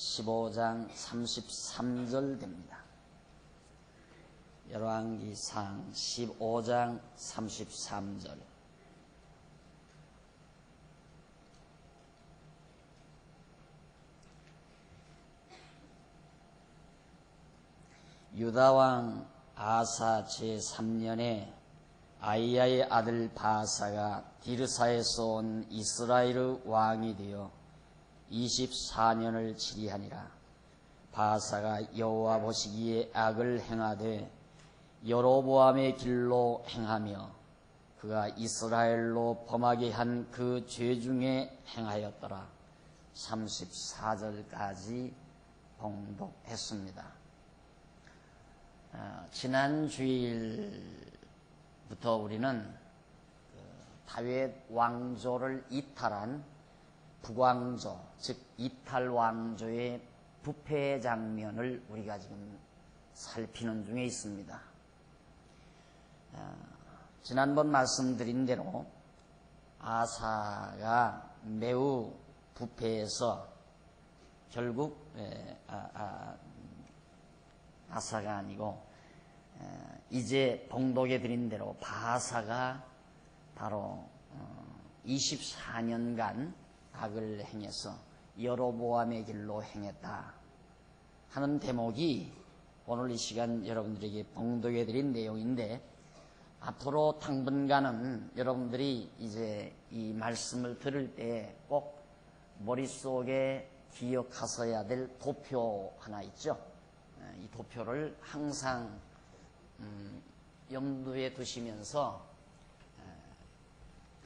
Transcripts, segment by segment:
15장 33절 됩니다. 열왕기상 15장 33절. 유다왕 아사 제3년에 아이야의 아들 바사가 디르사에서 온 이스라엘 왕이 되어 24년을 치리하니라. 바사가 여호와 보시기에 악을 행하되 여로보암의 길로 행하며 그가 이스라엘로 범하게 한 그 죄 중에 행하였더라. 34절까지 봉독했습니다. 지난 주일부터 우리는 다윗 왕조를 이탈한 북왕조, 즉 이탈 왕조의 부패 장면을 우리가 지금 살피는 중에 있습니다. 지난번 말씀드린 대로 아사가 매우 부패해서 결국 아사가 아니고 이제 봉독해 드린 대로 바사가 바로 24년간 악을 행해서 여로보암의 길로 행했다 하는 대목이 오늘 이 시간 여러분들에게 봉독해 드린 내용인데, 앞으로 당분간은 여러분들이 이제 이 말씀을 들을 때 꼭 머릿속에 기억하셔야 될 도표 하나 있죠. 이 도표를 항상 염두에 두시면서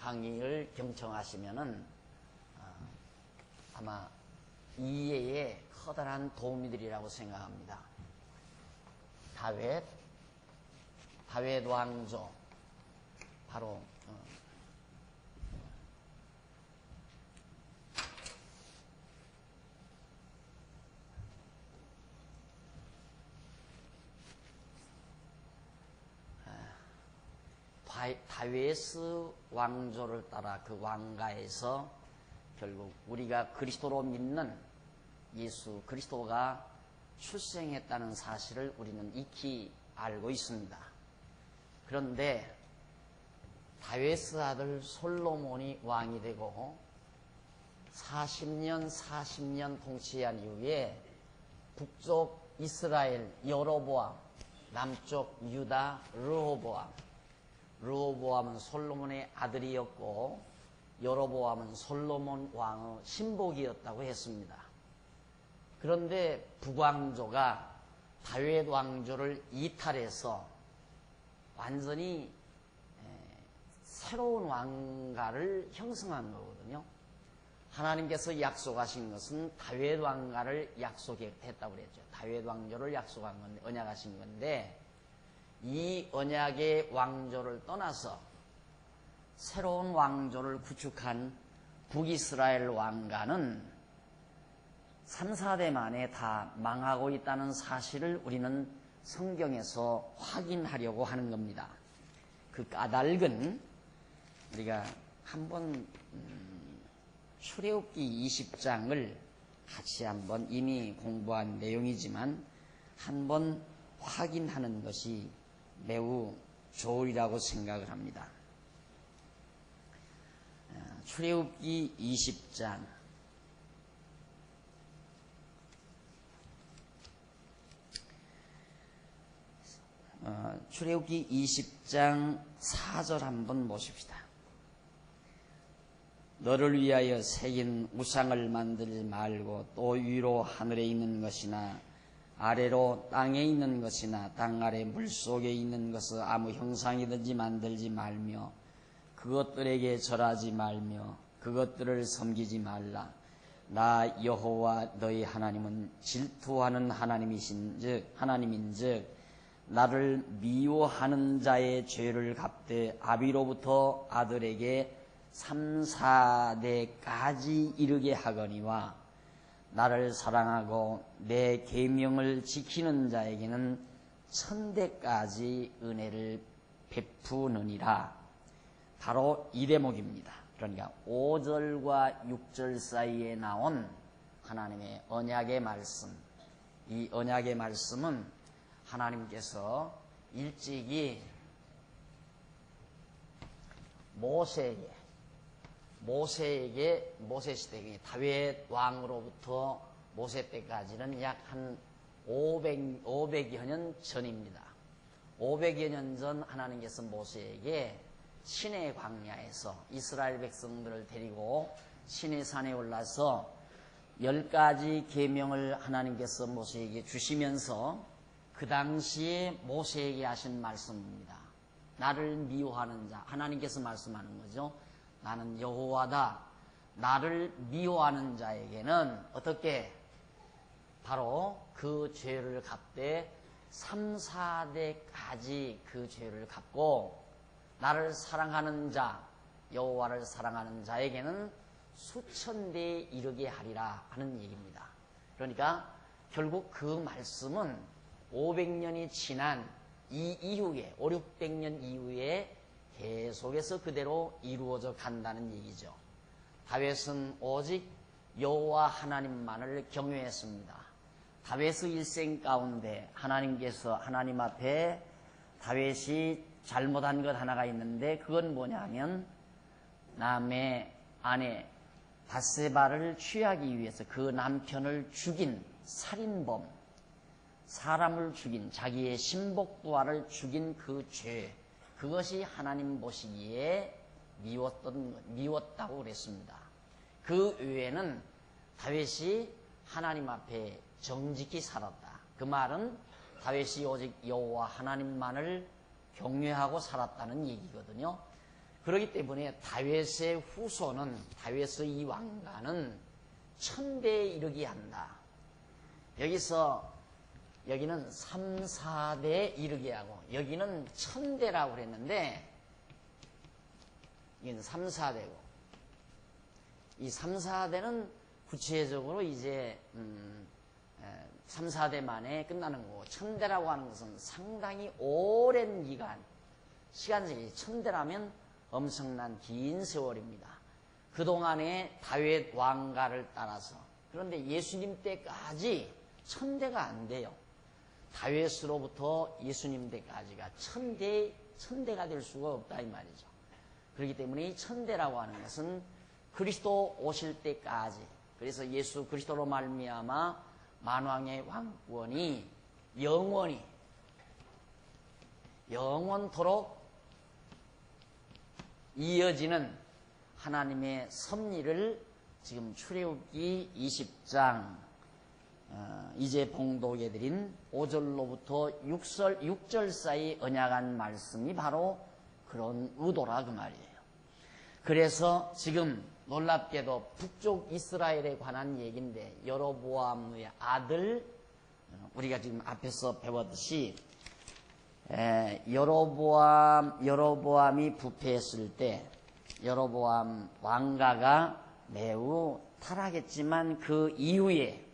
강의를 경청하시면은 아마 이해에 커다란 도움이 되리라고 생각합니다. 다윗 왕조, 바로 다윗 왕조를 따라 그 왕가에서 결국 우리가 그리스도로 믿는 예수 그리스도가 출생했다는 사실을 우리는 익히 알고 있습니다. 그런데 다윗 아들 솔로몬이 왕이 되고 40년 통치한 이후에 북쪽 이스라엘 여로보암, 남쪽 유다 르호보암은 솔로몬의 아들이었고 여로보암은 솔로몬 왕의 신복이었다고 했습니다. 그런데 북왕조가 다윗 왕조를 이탈해서 완전히 새로운 왕가를 형성한 거거든요. 하나님께서 약속하신 것은 다윗 왕가를 약속했다고 그랬죠. 다윗 왕조를 약속한 건데, 언약하신 건데, 이 언약의 왕조를 떠나서 새로운 왕조를 구축한 북이스라엘 왕가는 3, 4대 만에 다 망하고 있다는 사실을 우리는 성경에서 확인하려고 하는 겁니다. 그 까닭은 우리가 한번 출애굽기 20장을 같이 한번 이미 공부한 내용이지만 한번 확인하는 것이 매우 좋으리라고 생각을 합니다. 출애굽기 20장 출애굽기 20장 4절 한번 보십시다. 너를 위하여 새긴 우상을 만들지 말고 또 위로 하늘에 있는 것이나 아래로 땅에 있는 것이나 땅 아래 물속에 있는 것을 아무 형상이든지 만들지 말며 그것들에게 절하지 말며 그것들을 섬기지 말라. 나 여호와 너희 하나님은 질투하는 하나님인즉 나를 미워하는 자의 죄를 갚되 아비로부터 아들에게 3, 4대까지 이르게 하거니와 나를 사랑하고 내 계명을 지키는 자에게는 1000대까지 은혜를 베푸느니라. 바로 이 대목입니다. 그러니까 5절과 6절 사이에 나온 하나님의 언약의 말씀. 이 언약의 말씀은 하나님께서 일찍이 모세 시대, 다윗 왕으로부터 모세 때까지는 약 한 500여 년 전입니다. 500여 년 전 하나님께서 모세에게 시내 광야에서 이스라엘 백성들을 데리고 시내산에 올라서 10가지 계명을 하나님께서 모세에게 주시면서 그 당시에 모세에게 하신 말씀입니다. 나를 미워하는 자, 하나님께서 말씀하는 거죠. 나는 여호와다. 나를 미워하는 자에게는 어떻게? 바로 그 죄를 갚되 3, 4대까지 그 죄를 갚고 나를 사랑하는 자, 여호와를 사랑하는 자에게는 수천 대에 이르게 하리라 하는 얘기입니다. 그러니까 결국 그 말씀은 500년이 지난 이 이후에 5, 600년 이후에 계속해서 그대로 이루어져 간다는 얘기죠. 다윗은 오직 여호와 하나님만을 경외했습니다. 다윗의 일생 가운데 하나님께서 하나님 앞에 다윗이 잘못한 것 하나가 있는데 그건 뭐냐면 남의 아내 밧세바를 취하기 위해서 그 남편을 죽인 살인범, 사람을 죽인 자기의 신복부하를 죽인 그 죄, 그것이 하나님 보시기에 미웠다고 그랬습니다. 그 외에는 다윗이 하나님 앞에 정직히 살았다. 그 말은 다윗이 오직 여호와 하나님만을 경외하고 살았다는 얘기거든요. 그렇기 때문에 다윗의 후손은, 다윗의 이 왕가는 1000대에 이르게 한다. 여기는 3, 4대에 이르게 하고 여기는 1000대라고 그랬는데 이건 3, 4대고 이 3, 4대는 구체적으로 이제 3, 4대 만에 끝나는 거고 1000대라고 하는 것은 상당히 오랜 기간, 시간적이 1000대라면 엄청난 긴 세월입니다. 그동안에 다윗 왕가를 따라서, 그런데 예수님 때까지 1000대가 안 돼요. 다윗으로부터 예수님 때까지가 1000대가 될 수가 없다 이 말이죠. 그렇기 때문에 이 1000대라고 하는 것은 그리스도 오실 때까지, 그래서 예수 그리스도로 말미암아 만왕의 왕권이 영원토록 이어지는 하나님의 섭리를 지금 출애굽기 20장 이제 봉독해 드린 5절로부터 6절 사이 언약한 말씀이 바로 그런 의도라 그 말이에요. 그래서 지금 놀랍게도 북쪽 이스라엘에 관한 얘기인데 여로보암의 아들, 우리가 지금 앞에서 배웠듯이 여로보암이 부패했을 때 여로보암 왕가가 매우 타락했지만 그 이후에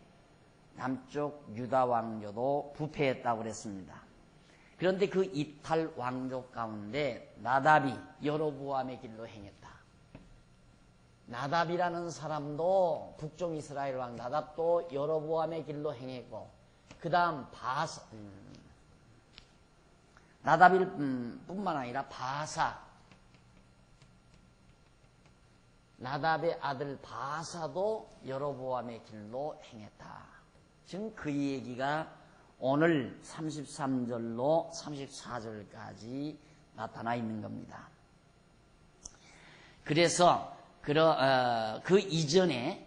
남쪽 유다 왕조도 부패했다고 그랬습니다. 그런데 그 이탈 왕조 가운데 나답이 여로보암의 길로 행했다. 나답이라는 사람도 북쪽 이스라엘 왕 나답도 여로보암의 길로 행했고, 그 다음 나답일 뿐만 아니라 나답의 아들 바사도 여로보암의 길로 행했다. 지금 그 얘기가 오늘 33절로 34절까지 나타나 있는 겁니다. 그래서 그 이전에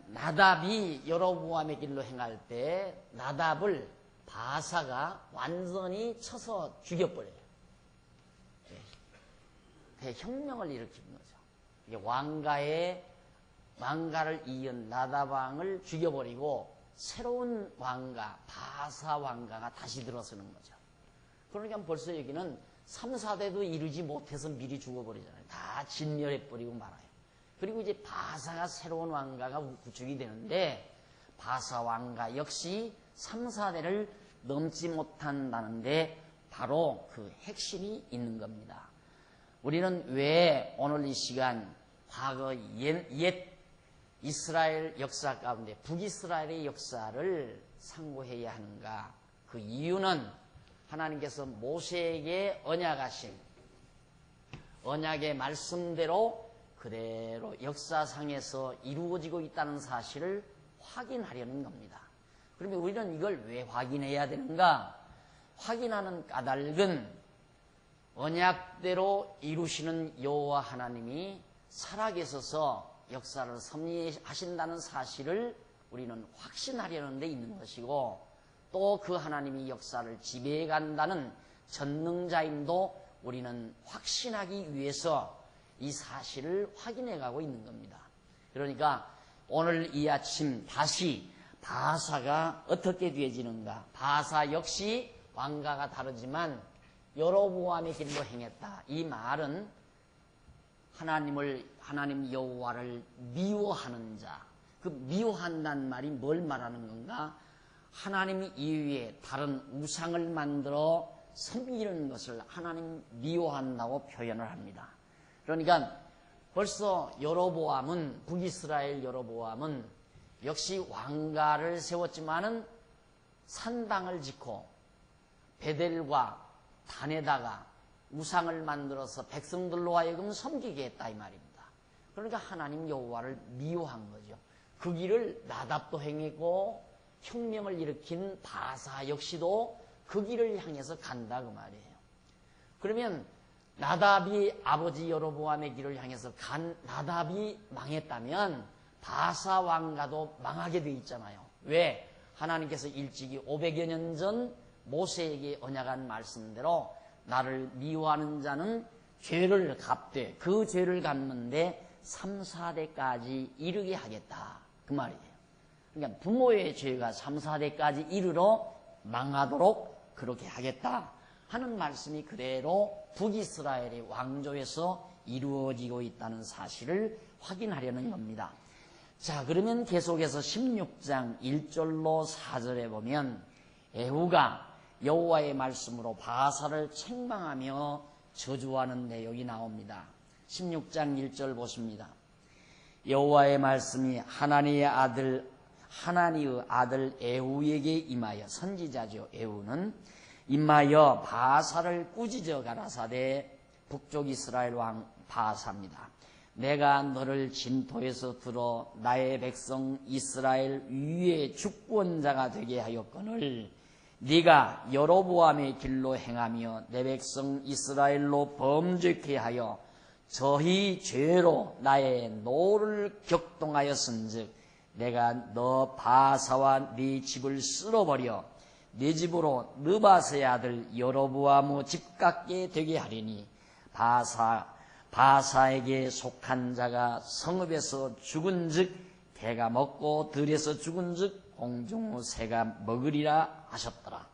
나답이 여로보암의 길로 행할 때 나답을 바사가 완전히 쳐서 죽여버려요. 대혁명을 일으킨 거죠. 이게 왕가를 이은 나답 왕을 죽여버리고 새로운 왕가, 바사 왕가가 다시 들어서는 거죠. 그러니까 벌써 여기는 3, 4대도 이르지 못해서 미리 죽어버리잖아요. 다 진멸해버리고 말아요. 그리고 이제 바사가 새로운 왕가가 구축이 되는데 바사 왕가 역시 3, 4대를 넘지 못한다는데 바로 그 핵심이 있는 겁니다. 우리는 왜 오늘 이 시간 과거 옛 이스라엘 역사 가운데 북이스라엘의 역사를 상고해야 하는가? 그 이유는 하나님께서 모세에게 언약하신 언약의 말씀대로 그대로 역사상에서 이루어지고 있다는 사실을 확인하려는 겁니다. 그러면 우리는 이걸 왜 확인해야 되는가? 확인하는 까닭은 언약대로 이루시는 여호와 하나님이 살아계셔서 역사를 섭리하신다는 사실을 우리는 확신하려는 데 있는 것이고, 또 그 하나님이 역사를 지배해 간다는 전능자임도 우리는 확신하기 위해서 이 사실을 확인해 가고 있는 겁니다. 그러니까 오늘 이 아침 다시 바사가 어떻게 되어지는가? 바사 역시 왕가가 다르지만 여로보암의 길로 행했다. 이 말은 하나님 여호와를 미워하는 자, 그 미워한다는 말이 뭘 말하는 건가? 하나님 이외에 다른 우상을 만들어 섬기는 것을 하나님 미워한다고 표현을 합니다. 그러니까 벌써 여로보암은, 북이스라엘 여로보암은 역시 왕가를 세웠지만은 산당을 짓고 베델과 단에다가 우상을 만들어서 백성들로 하여금 섬기게 했다 이 말입니다. 그러니까 하나님 여호와를 미워한 거죠. 그 길을 나답도 행했고 혁명을 일으킨 바사 역시도 그 길을 향해서 간다 그 말이에요. 그러면 나답이 아버지 여로보암의 길을 향해서 간 나답이 망했다면 바사 왕가도 망하게 돼 있잖아요. 왜? 하나님께서 일찍이 500여 년 전 모세에게 언약한 말씀대로 나를 미워하는 자는 죄를 갚되 그 죄를 갚는데 3, 4대까지 이르게 하겠다 그 말이에요. 그러니까 부모의 죄가 3, 4대까지 이르러 망하도록 그렇게 하겠다 하는 말씀이 그대로 북이스라엘의 왕조에서 이루어지고 있다는 사실을 확인하려는 겁니다. 자, 그러면 계속해서 16장 1절로 4절에 보면 에후가 여호와의 말씀으로 바사를 책망하며 저주하는 내용이 나옵니다. 16장 1절 보십니다. 여호와의 말씀이 하나니의 아들 에후에게 임하여, 선지자죠. 에후는 임하여 바사를 꾸짖어 가라사대, 북쪽 이스라엘 왕 바사입니다. 내가 너를 진토에서 들어 나의 백성 이스라엘 위에 주권자가 되게 하였거늘 네가 여로보암의 길로 행하며 내 백성 이스라엘로 범죄케 하여 저희 죄로 나의 노를 격동하였은즉 내가 너 바사와 네 집을 쓸어버려 네 집으로 느바스의 아들 여로보암의 집 같게 되게 하리니 바사에게 속한 자가 성읍에서 죽은즉 개가 먹고 들에서 죽은즉 공중의 새가 먹으리라 하셨더라.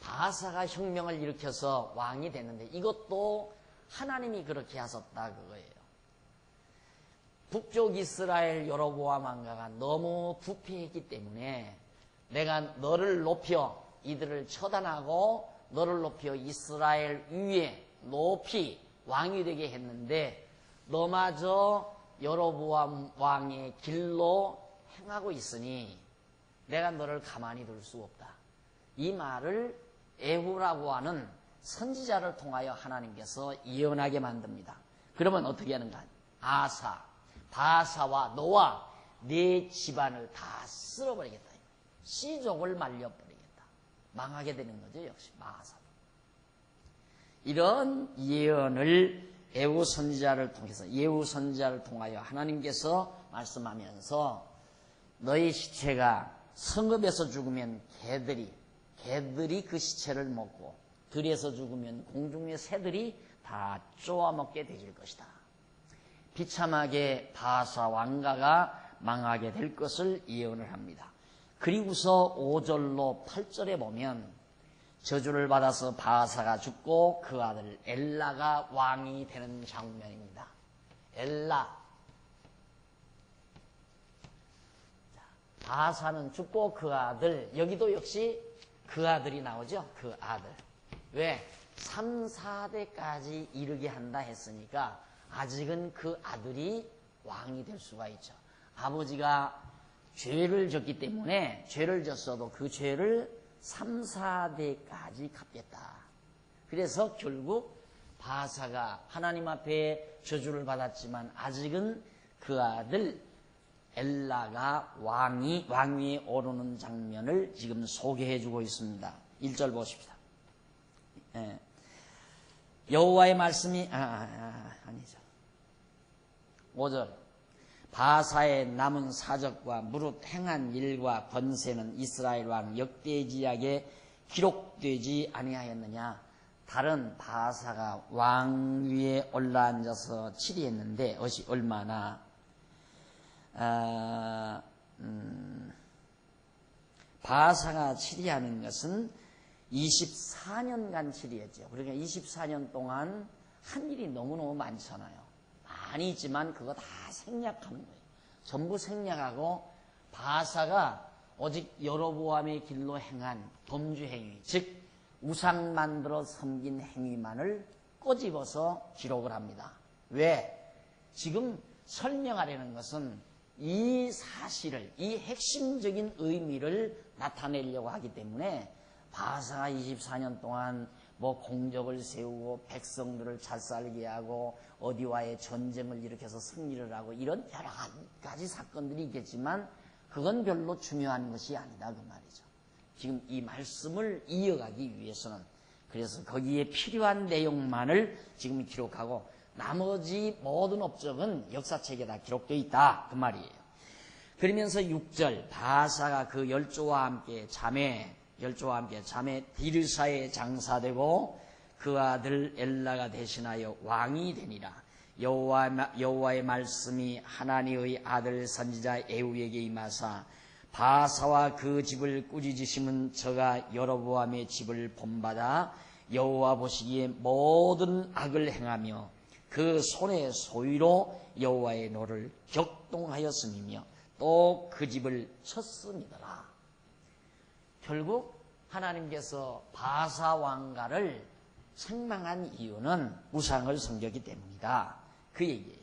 바사가 혁명을 일으켜서 왕이 됐는데 이것도 하나님이 그렇게 하셨다 그거예요. 북쪽 이스라엘 여로보암 왕가가 너무 부패했기 때문에 내가 너를 높여 이들을 처단하고 너를 높여 이스라엘 위에 높이 왕이 되게 했는데 너마저 여로보암 왕의 길로 행하고 있으니 내가 너를 가만히 둘 수 없다. 이 말을 에후라고 하는 선지자를 통하여 하나님께서 예언하게 만듭니다. 그러면 어떻게 하는가? 바사와 너와 네 집안을 다 쓸어버리겠다. 씨족을 말려버리겠다. 망하게 되는 거죠. 역시 바사. 이런 예언을 예후 선지자를 통하여 하나님께서 말씀하면서 너희 시체가 성읍에서 죽으면 개들이 그 시체를 먹고 들에서 죽으면 공중의 새들이 다 쪼아먹게 되질 것이다. 비참하게 바사 왕가가 망하게 될 것을 예언을 합니다. 그리고서 5절로 8절에 보면 저주를 받아서 바사가 죽고 그 아들 엘라가 왕이 되는 장면입니다. 엘라. 바사는 죽고 그 아들, 여기도 역시 그 아들이 나오죠. 그 아들. 왜? 3, 4대까지 이르게 한다 했으니까 아직은 그 아들이 왕이 될 수가 있죠. 아버지가 죄를 졌기 때문에 죄를 졌어도 그 죄를 3, 4대까지 갚겠다. 그래서 결국 바사가 하나님 앞에 저주를 받았지만 아직은 그 아들 엘라가 왕위에 오르는 장면을 지금 소개해주고 있습니다. 1절 보십시다. 예. 여호와의 말씀이 아니죠. 5절 바사의 남은 사적과 무릇 행한 일과 권세는 이스라엘 왕 역대지약에 기록되지 아니하였느냐. 다른 바사가 왕위에 올라앉아서 치리했는데 얼마나 바사가 치리하는 것은 24년간 치리했죠. 그러니까 24년 동안 한 일이 너무너무 많잖아요. 많이 있지만 그거 다 생략하는 거예요. 전부 생략하고 바사가 오직 여로보암의 길로 행한 범죄 행위, 즉 우상 만들어 섬긴 행위만을 꼬집어서 기록을 합니다. 왜? 지금 설명하려는 것은 이 사실을, 이 핵심적인 의미를 나타내려고 하기 때문에 바사가 24년 동안 뭐 공적을 세우고 백성들을 잘 살게 하고 어디와의 전쟁을 일으켜서 승리를 하고 이런 여러 가지 사건들이 있겠지만 그건 별로 중요한 것이 아니다 그 말이죠. 지금 이 말씀을 이어가기 위해서는 그래서 거기에 필요한 내용만을 지금 기록하고 나머지 모든 업적은 역사책에 다 기록되어 있다 그 말이에요. 그러면서 6절 바사가 그 열조와 함께 자매 디르사에 장사되고 그 아들 엘라가 대신하여 왕이 되니라. 여호와의 말씀이 하나니의 아들 선지자 에후에게 임하사 바사와 그 집을 꾸짖으시면 저가 여로보암의 집을 본받아 여호와 보시기에 모든 악을 행하며 그 손의 소유로 여호와의 노를 격동하였음이며 또 그 집을 쳤음이더라. 결국 하나님께서 바사 왕가를 책망한 이유는 우상을 섬겼기 때문이다. 그 얘기예요.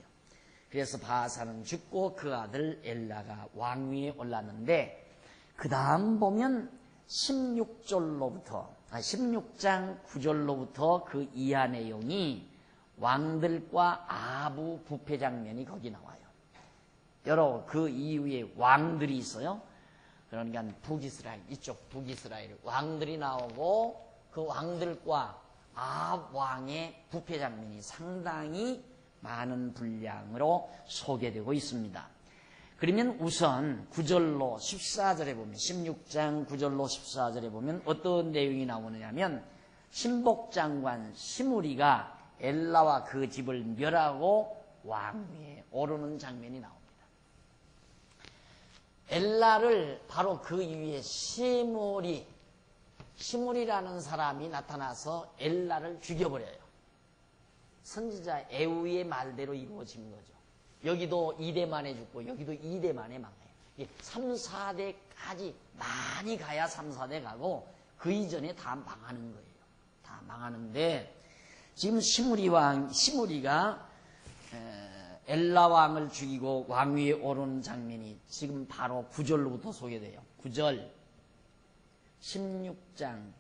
그래서 바사는 죽고 그 아들 엘라가 왕위에 올랐는데 그 다음 보면 16장 9절로부터 그 이하 내용이 왕들과 아부 부패 장면이 거기 나와요. 여러 그 이후에 왕들이 있어요. 그러니까 북이스라엘, 이쪽 북이스라엘 왕들이 나오고 그 왕들과 아합 왕의 부패 장면이 상당히 많은 분량으로 소개되고 있습니다. 그러면 우선 9절로 14절에 보면 16장 9절로 14절에 보면 어떤 내용이 나오느냐면 신복장관 시므리가 엘라와 그 집을 멸하고 왕위에 오르는 장면이 나옵니다. 엘라를 바로 그 이후에 시므리라는 사람이 나타나서 엘라를 죽여버려요. 선지자 에후의 말대로 이루어진 거죠. 여기도 2대 만에 죽고 여기도 2대 만에 망해요. 3, 4대까지 많이 가야 3, 4대 가고 그 이전에 다 망하는 거예요. 다 망하는데 지금 시므리가 엘라 왕을 죽이고 왕위에 오르는 장면이 지금 바로 9절로부터 소개돼요. 9절 16장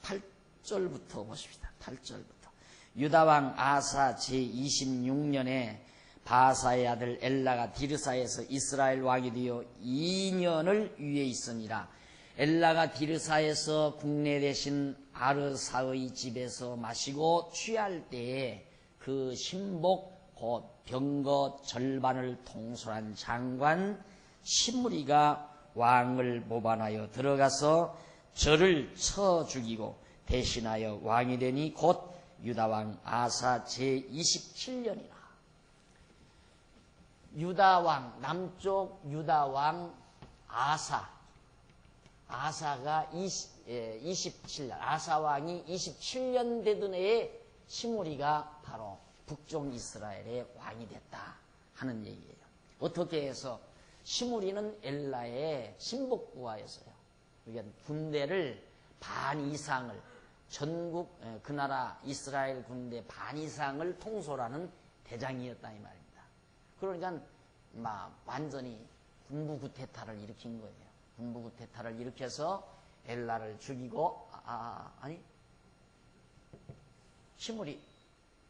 8절부터 보십시다. 8절부터 유다왕 아사 제26년에 바사의 아들 엘라가 디르사에서 이스라엘 왕이 되어 2년을 위에 있으니라. 엘라가 디르사에서 국내 대신 아르사의 집에서 마시고 취할 때에 그 신복 곧 병거 절반을 통솔한 장관 시므리가 왕을 모반하여 들어가서 저를 쳐 죽이고 대신하여 왕이 되니 곧 유다왕 아사 제27년이라. 유다왕, 남쪽 유다왕 아사가 27년, 아사왕이 27년 되던 해에 시므리가 바로 북쪽 이스라엘의 왕이 됐다 하는 얘기예요. 어떻게 해서 시므리는 엘라의 신복부하였어요. 그러니까 군대를 반 이상을 전국 그 나라 이스라엘 군대 반 이상을 통솔하는 대장이었다 이 말입니다. 그러니까 막 완전히 군부 구테타를 일으킨 거예요. 군부 구테타를 일으켜서 엘라를 죽이고 아니 시므리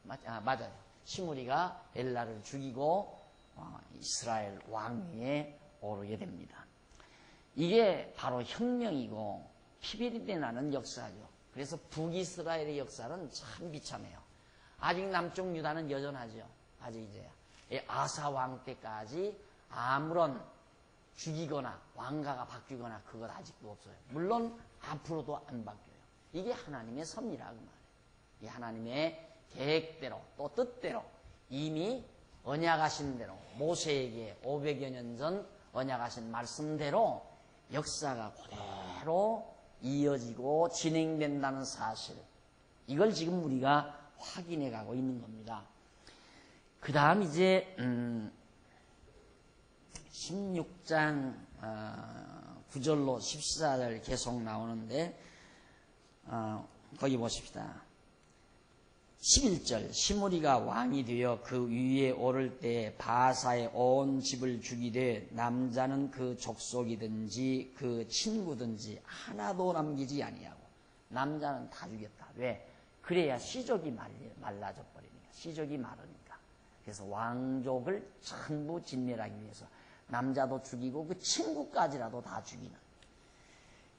맞아요. 시므리가 엘라를 죽이고 이스라엘 왕위에 오르게 됩니다. 이게 바로 혁명이고 피비린내 나는 역사죠. 그래서 북이스라엘의 역사는 참 비참해요. 아직 남쪽 유다는 여전하죠. 아직 이제 아사 왕 때까지 아무런 죽이거나 왕가가 바뀌거나 그것 아직도 없어요. 물론 앞으로도 안 바뀌어요. 이게 하나님의 섭리라 그 말이에요. 이 하나님의 계획대로 또 뜻대로 이미 언약하신 대로 모세에게 500여 년 전 언약하신 말씀대로 역사가 그대로 이어지고 진행된다는 사실, 이걸 지금 우리가 확인해 가고 있는 겁니다. 그 다음 이제 16장 9절로 14절 계속 나오는데 거기 보십시다. 11절 시므리가 왕이 되어 그 위에 오를 때 바사의 온 집을 죽이되 남자는 그 족속이든지 그 친구든지 하나도 남기지 아니하고, 남자는 다 죽였다. 왜? 그래야 시족이 말라져 버리니까, 시족이 마르니까. 그래서 왕족을 전부 진멸하기 위해서 남자도 죽이고 그 친구까지라도 다 죽이는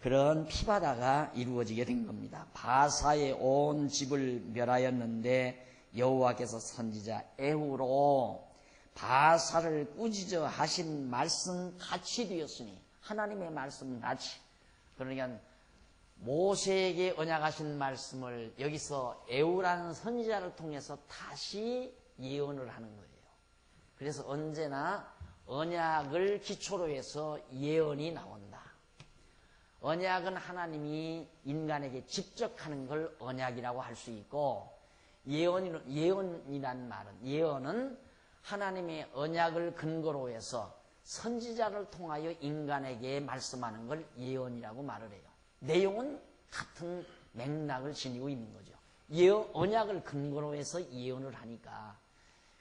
그런 피바다가 이루어지게 된 겁니다. 바사의 온 집을 멸하였는데 여호와께서 선지자 에후로 바사를 꾸짖어 하신 말씀 같이 되었으니, 하나님의 말씀 같이, 그러니까 모세에게 언약하신 말씀을 여기서 에후라는 선지자를 통해서 다시 예언을 하는 거예요. 그래서 언제나 언약을 기초로 해서 예언이 나온다. 언약은 하나님이 인간에게 직접 하는 걸 언약이라고 할 수 있고, 예언이란 말은, 예언은 하나님의 언약을 근거로 해서 선지자를 통하여 인간에게 말씀하는 걸 예언이라고 말을 해요. 내용은 같은 맥락을 지니고 있는 거죠. 언약을 근거로 해서 예언을 하니까.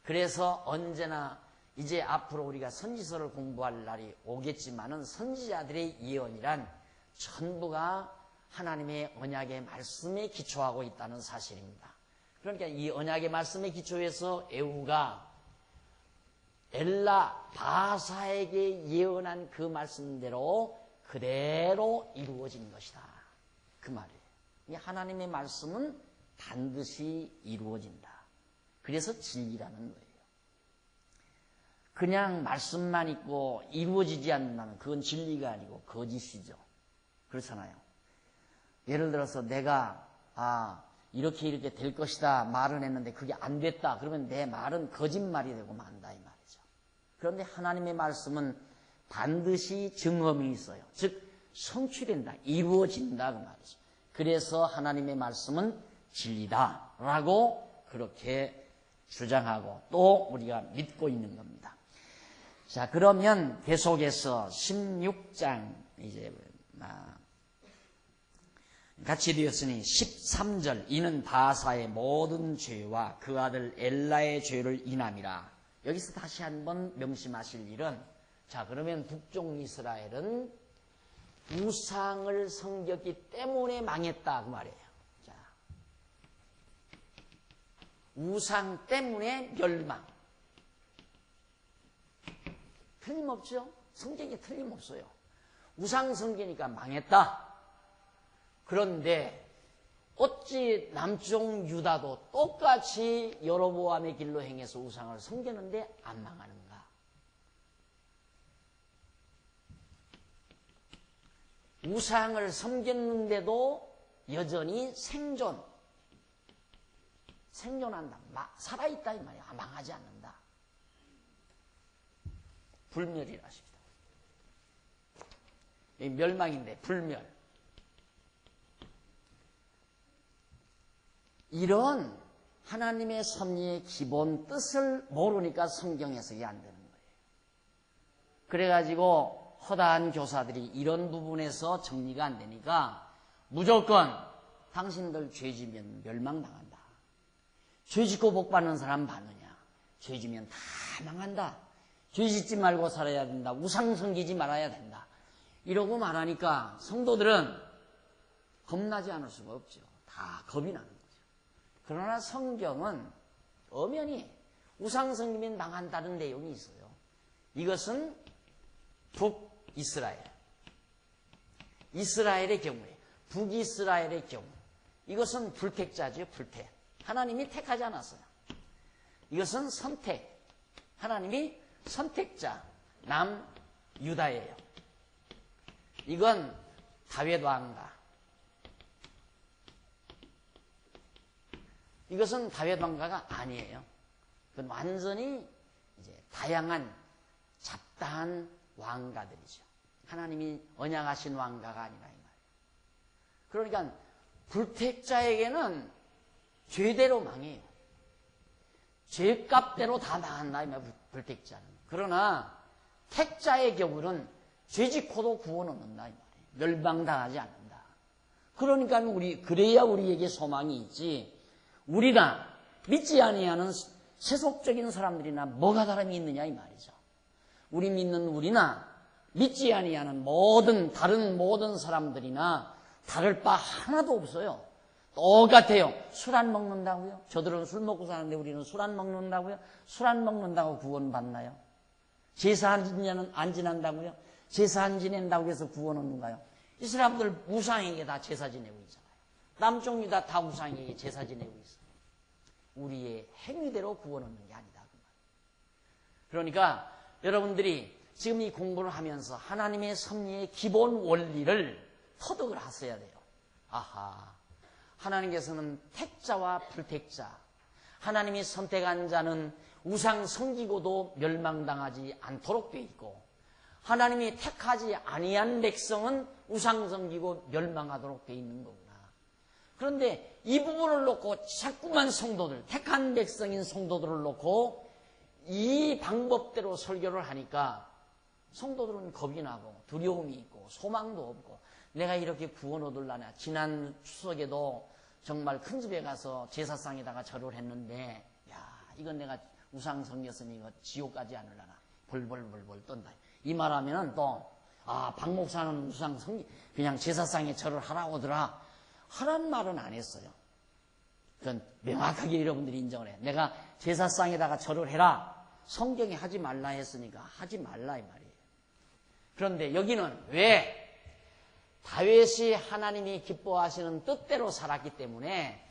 그래서 언제나 이제 앞으로 우리가 선지서를 공부할 날이 오겠지만은 선지자들의 예언이란 전부가 하나님의 언약의 말씀에 기초하고 있다는 사실입니다. 그러니까 이 언약의 말씀에 기초해서 에후가 엘라 바사에게 예언한 그 말씀대로 그대로 이루어진 것이다. 그 말이에요. 이 하나님의 말씀은 반드시 이루어진다. 그래서 진리라는 거예요. 그냥 말씀만 있고 이루어지지 않는다면 그건 진리가 아니고 거짓이죠. 그렇잖아요. 예를 들어서 내가 이렇게 될 것이다 말은 했는데 그게 안 됐다. 그러면 내 말은 거짓말이 되고 만다 이 말이죠. 그런데 하나님의 말씀은 반드시 증언이 있어요. 즉 성취된다, 이루어진다 그 말이죠. 그래서 하나님의 말씀은 진리다라고 그렇게 주장하고 또 우리가 믿고 있는 겁니다. 자, 그러면 계속해서 16장 이제 같이 되었으니 13절 이는 바사의 모든 죄와 그 아들 엘라의 죄를 인함이라. 여기서 다시 한번 명심하실 일은, 자, 그러면 북쪽 이스라엘은 우상을 섬겼기 때문에 망했다 그 말이에요. 자, 우상 때문에 멸망. 틀림없죠? 성경에 틀림없어요. 우상 섬기니까 망했다. 그런데 어찌 남쪽 유다도 똑같이 여로보암의 길로 행해서 우상을 섬기는데 안 망하는가? 우상을 섬겼는데도 여전히 생존한다. 살아있다 이 말이야. 망하지 않는다. 불멸이라 하십니다. 멸망인데 불멸. 이런 하나님의 섭리의 기본 뜻을 모르니까 성경 해석이 안 되는 거예요. 그래가지고 허다한 교사들이 이런 부분에서 정리가 안 되니까 무조건 당신들 죄지면 멸망당한다. 죄짓고 복받는 사람 봤느냐? 죄지면 다 망한다. 죄짓지 말고 살아야 된다. 우상 섬기지 말아야 된다. 이러고 말하니까 성도들은 겁나지 않을 수가 없죠. 다 겁이 나는 거죠. 그러나 성경은 엄연히 우상 섬기면 망한다는 내용이 있어요. 이것은 북이스라엘, 이스라엘의 경우에, 북이스라엘의 경우, 이것은 불택자죠. 불택. 하나님이 택하지 않았어요. 이것은 선택. 하나님이 선택자 남유다예요. 이건 다윗 왕가. 이것은 다윗 왕가가 아니에요. 그건 완전히 이제 다양한 잡다한 왕가들이죠. 하나님이 언약하신 왕가가 아니라 이 말이에요. 그러니까 불택자에게는 죄대로 망해요. 죄값대로 다 망한다 이 말이에요. 불택자는. 그러나 택자의 경우는 죄짓고도 구원 얻는다 이 말이에요. 멸망당하지 않는다. 그러니까 그래야 우리에게 소망이 있지. 우리나 믿지 아니하는 세속적인 사람들이나 뭐가 다름이 있느냐 이 말이죠. 우리 믿는 우리나 믿지 아니하는 다른 모든 사람들이나 다를 바 하나도 없어요. 똑같아요. 술 안 먹는다고요? 저들은 술 먹고 사는데 우리는 술 안 먹는다고요? 술 안 먹는다고 구원 받나요? 제사 안 지낸다고요? 제사 안 지낸다고 해서 구원 얻는가요? 이 사람들 우상에게 다 제사 지내고 있잖아요. 남쪽 유다 다 우상에게 제사 지내고 있어요. 우리의 행위대로 구원 얻는 게 아니다. 그러니까 여러분들이 지금 이 공부를 하면서 하나님의 섭리의 기본 원리를 터득을 하셔야 돼요. 아하, 하나님께서는 택자와 불택자, 하나님이 선택한 자는 우상 섬기고도 멸망당하지 않도록 되어 있고, 하나님이 택하지 아니한 백성은 우상 섬기고 멸망하도록 되어 있는 거구나. 그런데 이 부분을 놓고 자꾸만 성도들, 택한 백성인 성도들을 놓고 이 방법대로 설교를 하니까 성도들은 겁이 나고 두려움이 있고 소망도 없고, 내가 이렇게 구원 얻으려나. 지난 추석에도 정말 큰 집에 가서 제사상에다가 절을 했는데, 야, 이건 내가 우상 섬겼으니 이거 지옥 가지 않으려나. 벌벌벌벌 떤다. 이 말하면은 또, 박 목사는 우상 섬기, 그냥 제사상에 절을 하라고더라. 하란 말은 안 했어요. 그건 명확하게 여러분들이 인정을 해. 내가 제사상에다가 절을 해라. 성경이 하지 말라 했으니까 하지 말라 이 말이에요. 그런데 여기는 왜? 다윗이 하나님이 기뻐하시는 뜻대로 살았기 때문에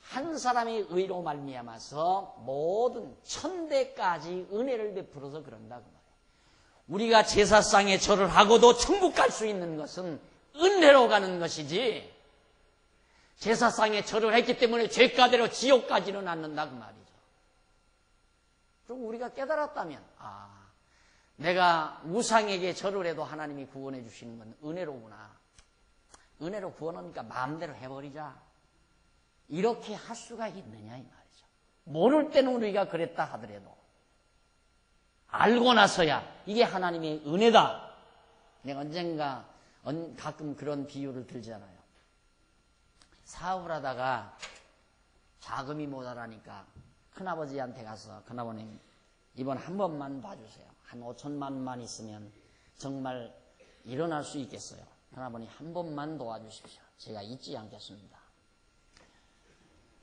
한 사람의 의로 말미암아서 모든 천대까지 은혜를 베풀어서 그런다고 말해요. 우리가 제사상에 절을 하고도 천국 갈 수 있는 것은 은혜로 가는 것이지, 제사상에 절을 했기 때문에 죄가대로 지옥 가지는 않는다고 말이죠. 그럼 우리가 깨달았다면, 내가 우상에게 절을 해도 하나님이 구원해 주시는 건 은혜로구나. 은혜로 구원하니까 마음대로 해버리자. 이렇게 할 수가 있느냐 이 말이죠. 모를 때는 우리가 그랬다 하더라도 알고 나서야 이게 하나님의 은혜다. 내가 언젠가 가끔 그런 비유를 들잖아요. 사업을 하다가 자금이 모자라니까 큰아버지한테 가서, 큰아버님 이번 한 번만 봐주세요. 한 5천만 원만 있으면 정말 일어날 수 있겠어요. 큰아버님 한 번만 도와주십시오. 제가 잊지 않겠습니다.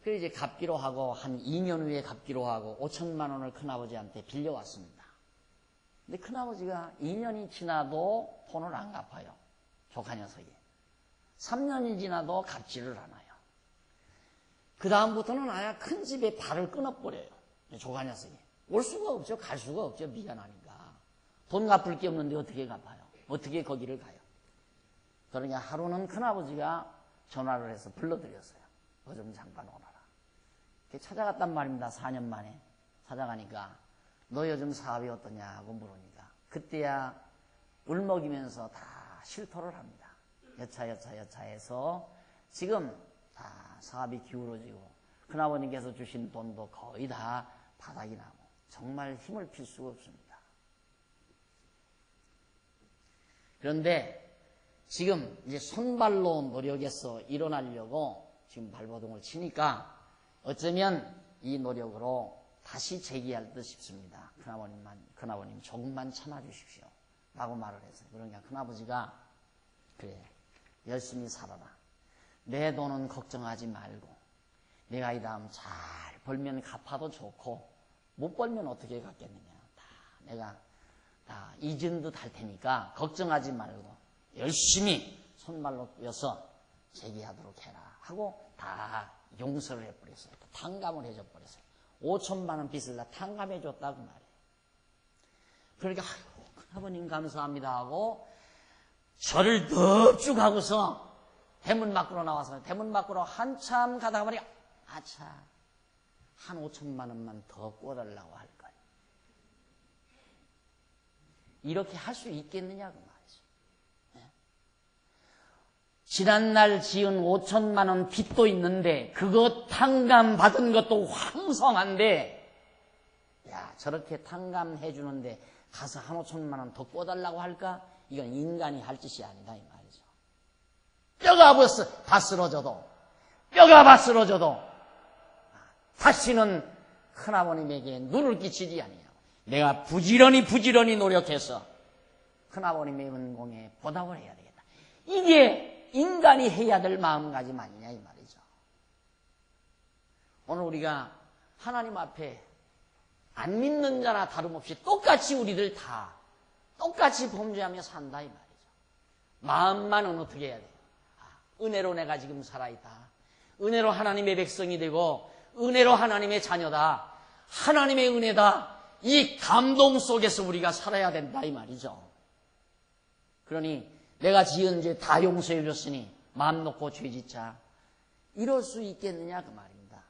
그래서 이제 갚기로 하고 한 2년 후에 갚기로 하고 5천만 원을 큰아버지한테 빌려왔습니다. 근데 큰아버지가 2년이 지나도 돈을 안 갚아요. 조카 녀석이. 3년이 지나도 갚지를 않아요. 그 다음부터는 아예 큰 집에 발을 끊어버려요. 조카 녀석이. 올 수가 없죠. 갈 수가 없죠. 미안하니까. 돈 갚을 게 없는데 어떻게 갚아요? 어떻게 거기를 가요? 그러니까 하루는 큰아버지가 전화를 해서 불러드렸어요. 너 좀 잠깐 오너라. 찾아갔단 말입니다. 4년 만에. 찾아가니까 너 요즘 사업이 어떠냐고 물으니까 그때야 울먹이면서 다 실토를 합니다. 여차해서 지금 다 사업이 기울어지고 큰아버님께서 주신 돈도 거의 다 바닥이 나고 정말 힘을 필 수가 없습니다. 그런데 지금 이제 손발로 노력해서 일어나려고 지금 발버둥을 치니까 어쩌면 이 노력으로 다시 재기할 듯 싶습니다. 큰아버님 조금만 참아주십시오. 라고 말을 했어요. 그러니까 큰아버지가 그래, 열심히 살아라. 내 돈은 걱정하지 말고 내가 이 다음 잘 벌면 갚아도 좋고 못 벌면 어떻게 갚겠느냐. 내가 다 잊은 듯 할 테니까 걱정하지 말고 열심히 손발로 뛰어서 재기하도록 해라 하고 다 용서를 해버렸어요. 탕감을 해줘 버렸어요. 5천만 원 빚을 다 탕감해 줬다고 말이에요. 그러니까 아이고 큰아버님 감사합니다 하고 저를 넙죽 하고서 대문 밖으로 나와서 대문 밖으로 한참 가다가 말이야, 아차, 한 5천만 원만 더 꿔달라고 할 거예요. 이렇게 할 수 있겠느냐고 말이죠. 네. 지난날 지은 5천만 원 빚도 있는데 그거 탕감 받은 것도 황성한데, 야, 저렇게 탕감해 주는데 가서 한 5천만 원 더 꿔달라고 할까? 이건 인간이 할 짓이 아니다 이 말이죠. 뼈가 다 쓰러져도, 뼈가 다 쓰러져도 다시는 큰아버님에게 눈을 끼치지 아니하고 내가 부지런히 노력해서 큰아버님의 은공에 보답을 해야 되겠다. 이게 인간이 해야 될 마음가짐 아니냐 이 말이죠. 오늘 우리가 하나님 앞에 안 믿는 자나 다름없이 똑같이 우리들 다 똑같이 범죄하며 산다 이 말이죠. 마음만은 어떻게 해야 돼요? 은혜로 내가 지금 살아있다. 은혜로 하나님의 백성이 되고 은혜로 하나님의 자녀다. 하나님의 은혜다. 이 감동 속에서 우리가 살아야 된다 이 말이죠. 그러니 내가 지은 죄 다 용서해 줬으니 마음 놓고 죄 짓자. 이럴 수 있겠느냐 그 말입니다.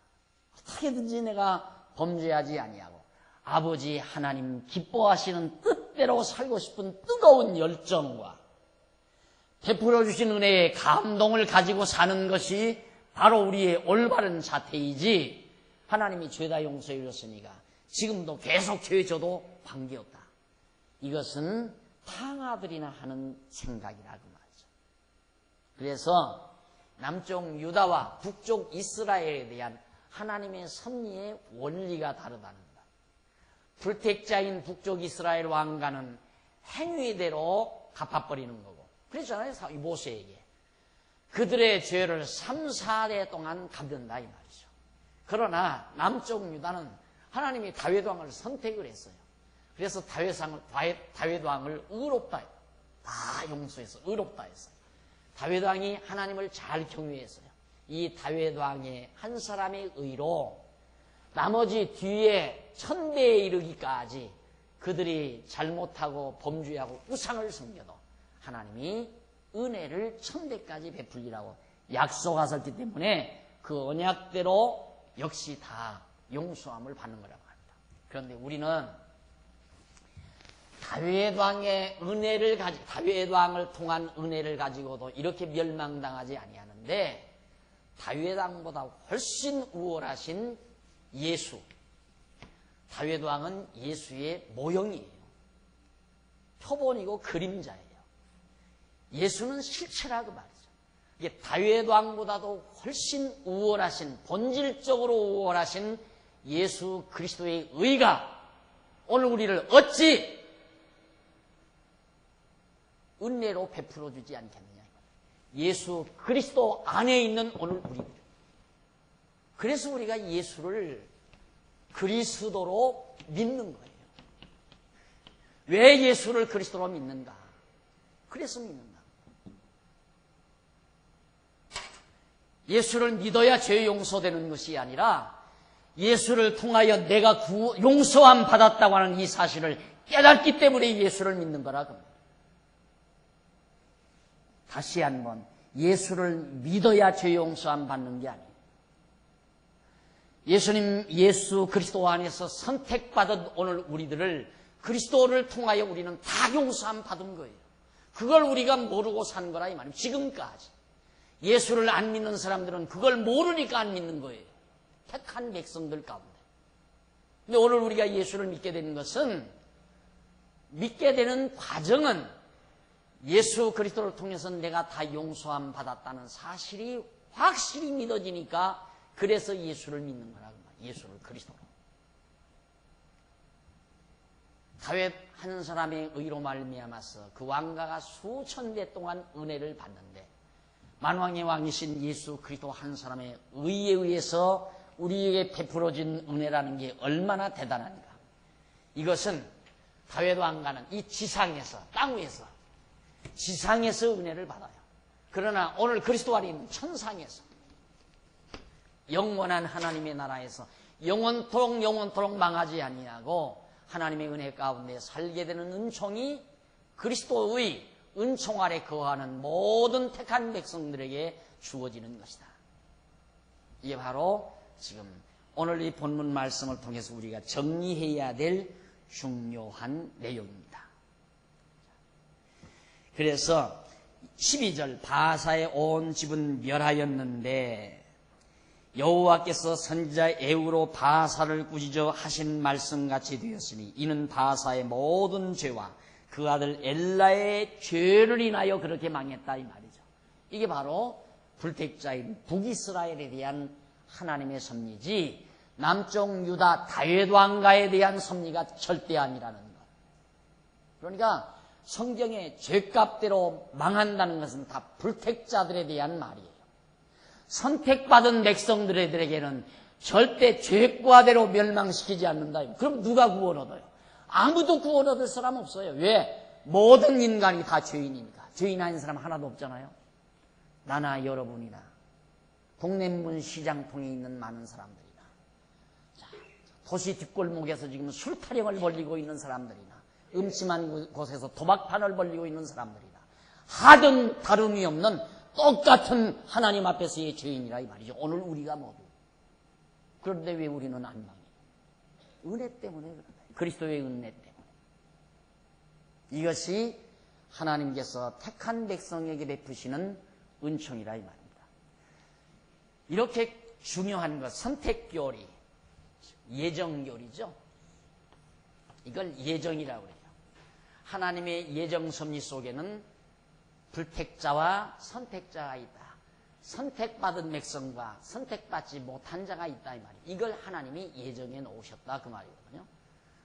어떻게든지 내가 범죄하지 아니하고 아버지 하나님 기뻐하시는 뜻대로 살고 싶은 뜨거운 열정과 베풀어 주신 은혜의 감동을 가지고 사는 것이 바로 우리의 올바른 자태이지, 하나님이 죄다 용서해 줬으니까 지금도 계속 죄 져도 관계없다. 이것은 탕아들이나 하는 생각이라고 말이죠. 그래서 남쪽 유다와 북쪽 이스라엘에 대한 하나님의 섭리의 원리가 다르다는 것. 불택자인 북쪽 이스라엘 왕가는 행위대로 갚아버리는 거고, 그랬잖아요 모세에게. 그들의 죄를 3, 4대 동안 갚는다 이 말이죠. 그러나 남쪽 유다는 하나님이 다윗 왕을 선택을 했어요. 그래서 다윗 왕을 의롭다, 다 용서해서 의롭다 했어요. 다윗 왕이 하나님을 잘 경외했어요. 이 다윗 왕의 한 사람의 의로 나머지 뒤에 1000대에 이르기까지 그들이 잘못하고 범죄하고 우상을 섬겨도 하나님이 은혜를 1000대까지 베풀리라고 약속하셨기 때문에 그 언약대로 역시 다 용서함을 받는 거라고 합니다. 그런데 우리는 다윗 왕을 통한 은혜를 가지고도 이렇게 멸망당하지 아니하는데, 다윗 왕보다 훨씬 우월하신 예수, 다윗 왕은 예수의 모형이에요. 표본이고 그림자예요. 예수는 실체라고 말이죠. 이게 다윗 왕보다도 훨씬 우월하신, 본질적으로 우월하신 예수 그리스도의 의가 오늘 우리를 어찌 은혜로 베풀어 주지 않겠느냐. 예수 그리스도 안에 있는 오늘 우리들. 그래서 우리가 예수를 그리스도로 믿는 거예요. 왜 예수를 그리스도로 믿는가? 그래서 믿는다. 예수를 믿어야 죄 용서되는 것이 아니라 예수를 통하여 내가 용서함 받았다고 하는 이 사실을 깨닫기 때문에 예수를 믿는 거라고. 다시 한번, 예수를 믿어야 죄 용서함 받는 게 아니에요. 예수 그리스도 안에서 선택받은 오늘 우리들을 그리스도를 통하여 우리는 다 용서함 받은 거예요. 그걸 우리가 모르고 산 거라 이 말이에요. 지금까지. 예수를 안 믿는 사람들은 그걸 모르니까 안 믿는 거예요. 택한 백성들 가운데. 근데 오늘 우리가 예수를 믿게 되는 것은, 믿게 되는 과정은 예수 그리스도를 통해서 내가 다 용서함 받았다는 사실이 확실히 믿어지니까 그래서 예수를 믿는 거라고 말이에요. 예수를 그리스도로. 다윗 한 사람의 의로 말미암아서 그 왕가가 수천 대 동안 은혜를 받는데 만왕의 왕이신 예수 그리스도 한 사람의 의에 의해서 우리에게 베풀어진 은혜라는 게 얼마나 대단한가. 이것은 다윗 왕가는 이 지상에서, 땅 위에서, 지상에서 은혜를 받아요. 그러나 오늘 그리스도 안에 있는 천상에서, 영원한 하나님의 나라에서 영원토록 망하지 아니하고 하나님의 은혜 가운데 살게 되는 은총이 그리스도의 은총 아래 거하는 모든 택한 백성들에게 주어지는 것이다. 이게 바로 지금 오늘 이 본문 말씀을 통해서 우리가 정리해야 될 중요한 내용입니다. 그래서 12절 바사의 온 집은 멸하였는데 여호와께서 선지자 에후로 바사를 꾸짖어 하신 말씀같이 되었으니 이는 바사의 모든 죄와 그 아들 엘라의 죄를 인하여 그렇게 망했다 이 말이죠. 이게 바로 불택자인 북이스라엘에 대한 하나님의 섭리지 남쪽 유다 다윗 왕가에 대한 섭리가 절대 아니라는 것. 그러니까 성경의 죄값대로 망한다는 것은 다 불택자들에 대한 말이에요. 선택받은 백성들에게는 절대 죄과대로 멸망시키지 않는다. 그럼 누가 구원 얻어요? 아무도 구원 얻을 사람 없어요. 왜? 모든 인간이 다 죄인이니까. 죄인 아닌 사람 하나도 없잖아요. 나나 여러분이나 동네문 시장통에 있는 많은 사람들이나 도시 뒷골목에서 지금 술 타령을 벌이고 있는 사람들이나 음침한 곳에서 도박판을 벌이고 있는 사람들이나 하등 다름이 없는 똑같은 하나님 앞에서의 죄인이라 이 말이죠. 오늘 우리가 모두. 그런데 왜 우리는 안 망해? 은혜 때문에 그런다. 그리스도의 은혜 때문에. 이것이 하나님께서 택한 백성에게 베푸시는 은총이라 이 말입니다. 이렇게 중요한 것, 선택교리, 예정교리죠. 이걸 예정이라고 그래요. 하나님의 예정 섭리 속에는 불택자와 선택자가 있다. 선택받은 백성과 선택받지 못한 자가 있다 이 말이에요. 이걸 하나님이 예정해 놓으셨다 그 말이거든요.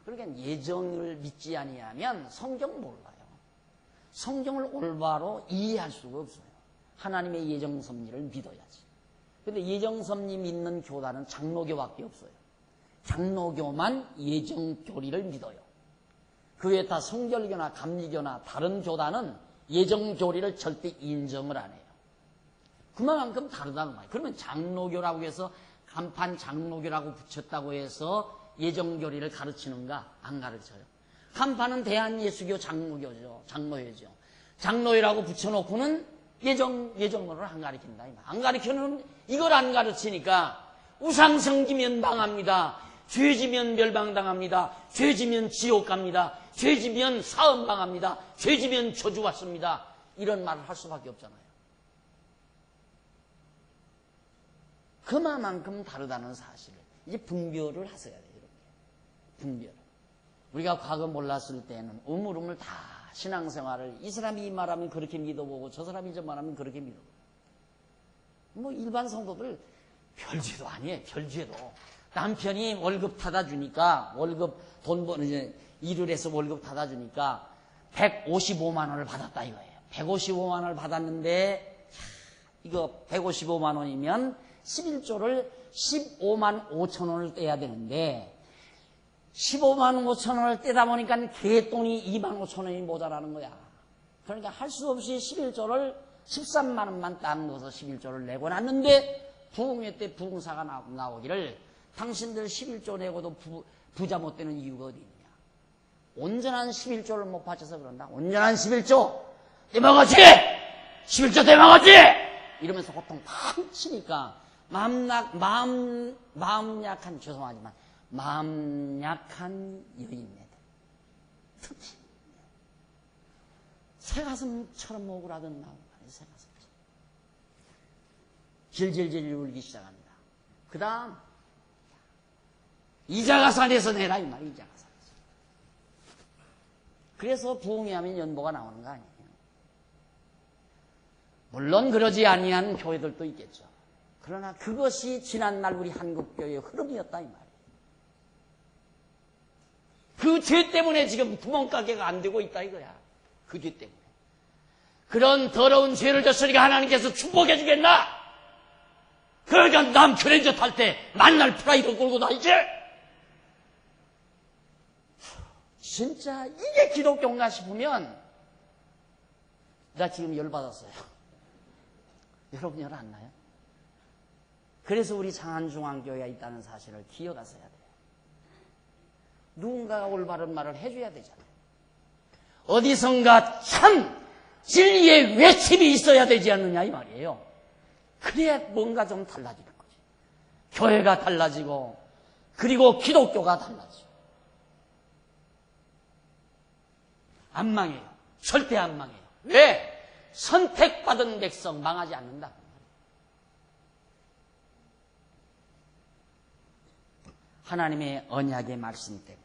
그러니까 예정을 믿지 아니하면 성경 몰라요. 성경을 올바로 이해할 수가 없어요. 하나님의 예정 섭리를 믿어야지. 그런데 예정 섭리 믿는 교단은 장로교밖에 없어요. 장로교만 예정 교리를 믿어요. 그 외에 다 성결교나 감리교나 다른 교단은 예정 교리를 절대 인정을 안 해요. 그만큼 다르다는 말이에요. 그러면 장로교라고 해서 간판 장로교라고 붙였다고 해서 예정 교리를 가르치는가? 안 가르쳐요. 간판은 대한예수교 장로교죠. 장로회죠. 장로회라고 붙여놓고는 예정론을 안 가르친다. 안 가르치는 이걸 안 가르치니까 우상 섬기면 망합니다. 죄지면 멸망당합니다. 죄지면 지옥 갑니다. 죄지면 사흘 당합니다. 죄지면 저주 왔습니다. 이런 말을 할 수밖에 없잖아요. 그만큼 다르다는 사실을 이제 분별을 하셔야 돼요. 이렇게. 분별. 우리가 과거 몰랐을 때는 우물우물 다 신앙생활을 이 사람이 이 말하면 그렇게 믿어보고 저 사람이 저 말하면 그렇게 믿어보고 뭐 일반 성도들 별죄도 아니에요. 별죄도. 남편이 월급 타다 주니까 월급 돈 버는 이제 일을 해서 월급 타다 주니까 155만 원을 받았다 이거예요. 155만 원을 받았는데 이거 155만 원이면 11조를 15만 5천 원을 떼야 되는데 15만 5천 원을 떼다 보니까 개돈이 2만 5천 원이 모자라는 거야. 그러니까 할 수 없이 11조를 13만 원만 딱 넣어서 11조를 내고 났는데 부흥회 때 부흥사가 나오기를 당신들 11조 내고도 부자 못 되는 이유가 어디 있냐. 온전한 11조를 못 바쳐서 그런다. 온전한 11조 떼먹었지! 11조 떼먹었지! 이러면서 고통 팍 치니까 마음 약한, 죄송하지만 마음 약한 여인네들 특히 새가슴처럼 억울하던 마음 안에 새가슴처럼 질질질 울기 시작합니다. 그 다음 이자가산에서 내라 이 말이 이자가산에서. 그래서 부흥회 하면 연보가 나오는 거 아니에요. 물론 그러지 아니한 교회들도 있겠죠. 그러나 그것이 지난날 우리 한국교회의 흐름이었다 이 말이에요. 그 죄 때문에 지금 구멍가게가 안 되고 있다 이거야. 그 죄 때문에. 그런 더러운 죄를 졌으니까 하나님께서 축복해 주겠나? 그러니까 남 그랜저 탈 때 만날 프라이드 끌고 다니지? 진짜 이게 기독교인가 싶으면 나 지금 열받았어요. 여러분 열 안 나요? 그래서 우리 장안중앙교회가 있다는 사실을 기억하셔야 돼요. 누군가가 올바른 말을 해줘야 되잖아요. 어디선가 참 진리의 외침이 있어야 되지 않느냐 이 말이에요. 그래야 뭔가 좀 달라지는 거지. 교회가 달라지고 그리고 기독교가 달라지고. 안 망해요. 절대 안 망해요. 왜? 선택받은 백성 망하지 않는다. 하나님의 언약의 말씀 때문에.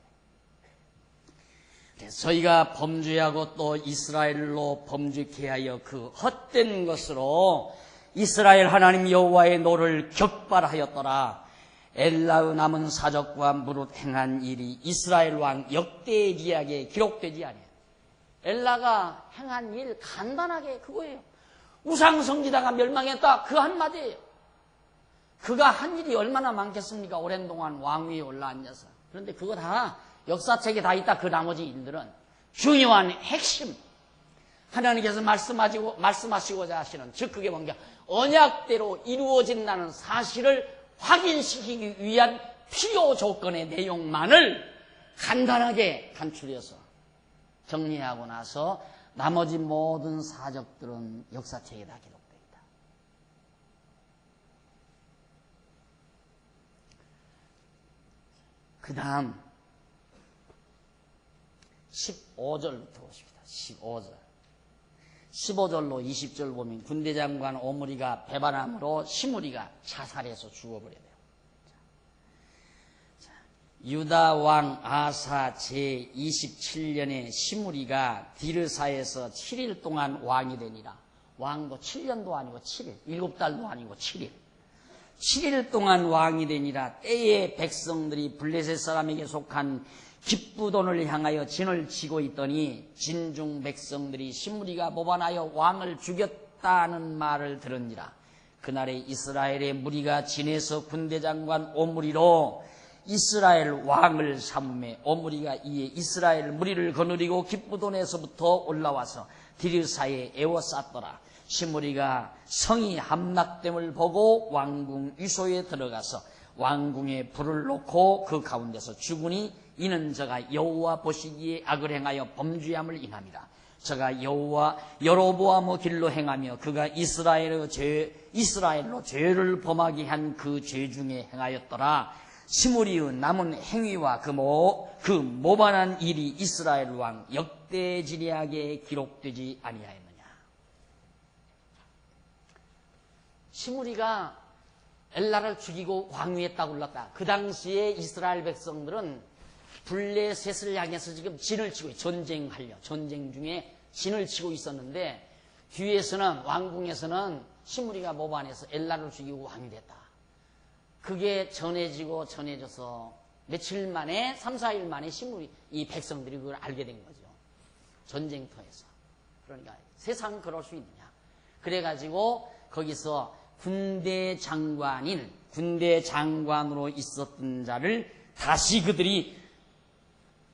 저희가 범죄하고 또 이스라엘로 범죄케 하여 그 헛된 것으로 이스라엘 하나님 여호와의 노를 격발하였더라. 엘라의 남은 사적과 무릇 행한 일이 이스라엘 왕 역대지약에 기록되지 아니하요. 엘라가 행한 일 간단하게 그거예요. 우상성지다가 멸망했다. 그 한마디예요. 그가 한 일이 얼마나 많겠습니까? 오랜 동안 왕위에 올라앉아서. 그런데 그거 다 역사책에 다 있다. 그 나머지 일들은 중요한 핵심. 하나님께서 말씀하시고자 하시는, 즉 그게 뭔가 언약대로 이루어진다는 사실을 확인시키기 위한 필요 조건의 내용만을 간단하게 간추려서 정리하고 나서 나머지 모든 사적들은 역사책에 다 기록되어 있다. 그 다음 15절부터 보십니다. 15절로 20절 보면 군대장관 오므리가 배반함으로 시므리가 자살해서 죽어버려야 돼요. 유다 왕 아사 제27년에 시므리가 디르사에서 7일 동안 왕이 되니라. 왕도 7년도 아니고 7일, 7달도 아니고 7일. 7일 동안 왕이 되니라. 때에 백성들이 블레셋 사람에게 속한 기쁘돈을 향하여 진을 치고 있더니 진중 백성들이 시므리가 모반하여 왕을 죽였다는 말을 들으니라. 그날에 이스라엘의 무리가 진에서 군대장관 오므리로 이스라엘 왕을 삼음에 오므리가 이에 이스라엘 무리를 거느리고 기쁘돈에서부터 올라와서 디르사에 에워쌌더라. 시므리가 성이 함락됨을 보고 왕궁 유소에 들어가서 왕궁에 불을 놓고 그 가운데서 죽으니 이는 저가 여호와 보시기에 악을 행하여 범죄함을 인함이라. 저가 여로보암의 길로 행하며 그가 이스라엘로 죄를 범하게 한 그 죄 중에 행하였더라. 시므리의 남은 행위와 그 모반한 일이 이스라엘 왕 역대지략에 기록되지 아니하였느냐. 시므리가 엘라를 죽이고 왕위에 딱 올랐다. 그 당시에 이스라엘 백성들은 블레셋을 향해서 지금 진을 치고 전쟁 중에 진을 치고 있었는데 뒤에서는 왕궁에서는 시므리가 모반해서 엘라를 죽이고 왕이 됐다. 그게 전해져서 며칠 만에 3, 4일 만에 이 백성들이 그걸 알게 된 거죠. 전쟁터에서. 그러니까 세상 그럴 수 있느냐. 그래가지고 거기서 군대 장관으로 있었던 자를 다시 그들이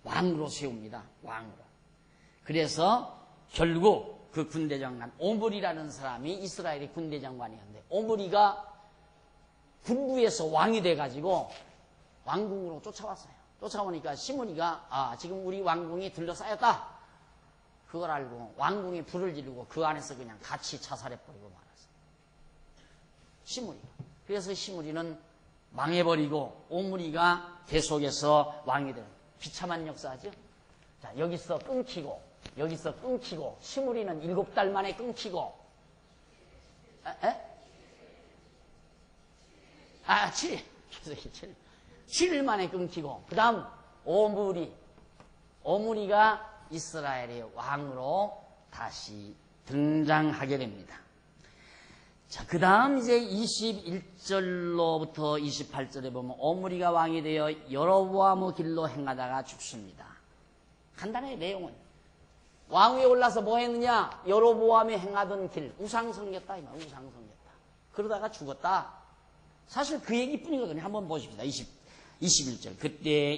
왕으로 세웁니다. 왕으로. 그래서 결국 그 군대 장관 오므리라는 사람이 이스라엘의 군대 장관이었는데 오므리가 군부에서 왕이 돼가지고 왕궁으로 쫓아왔어요. 쫓아오니까 시므리가 지금 우리 왕궁이 둘러싸였다. 그걸 알고 왕궁에 불을 지르고 그 안에서 그냥 같이 자살해버리고 말았어요. 시므리가. 그래서 시므리는 망해버리고 오므리가 계속해서 왕이 되는 비참한 역사죠. 자, 여기서 끊기고 시므리는 7달 만에 끊기고 7일 만에 끊기고 그 다음 오므리가 이스라엘의 왕으로 다시 등장하게 됩니다. 자, 그 다음 이제 21절로부터 28절에 보면 오므리가 왕이 되어 여로보암의 길로 행하다가 죽습니다. 간단해, 내용은. 왕 위에 올라서 뭐 했느냐? 여로보암이 행하던 길, 우상성겼다, 이 말, 우상성겼다. 그러다가 죽었다. 사실 그 얘기뿐이거든요. 한번 보십시다. 21절. 그때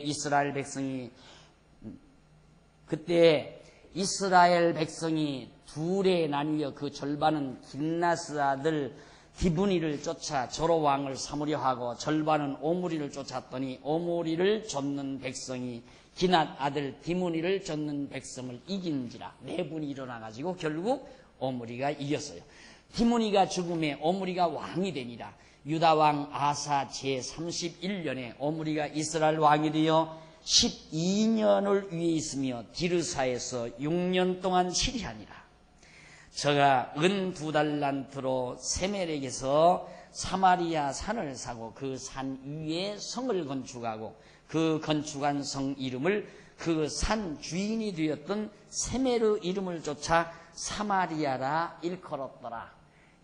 이스라엘 백성이 둘에 나뉘어 그 절반은 김나스 아들 디브니를 쫓아 저로왕을 삼으려 하고 절반은 오므리를 쫓았더니 오므리를 쫓는 백성이 기낫 아들 디므니를 쫓는 백성을 이긴지라. 네 분이 일어나가지고 결국 오므리가 이겼어요. 디므니가 죽음에 오므리가 왕이 되니라. 유다왕 아사 제31년에 오므리가 이스라엘 왕이 되어 12년을 위에 있으며 디르사에서 6년 동안 치리하니라. 저가 은 2달란트로 세멜에게서 사마리아 산을 사고 그 산 위에 성을 건축하고 그 건축한 성 이름을 그 산 주인이 되었던 세멜의 이름을 쫓아 사마리아라 일컬었더라.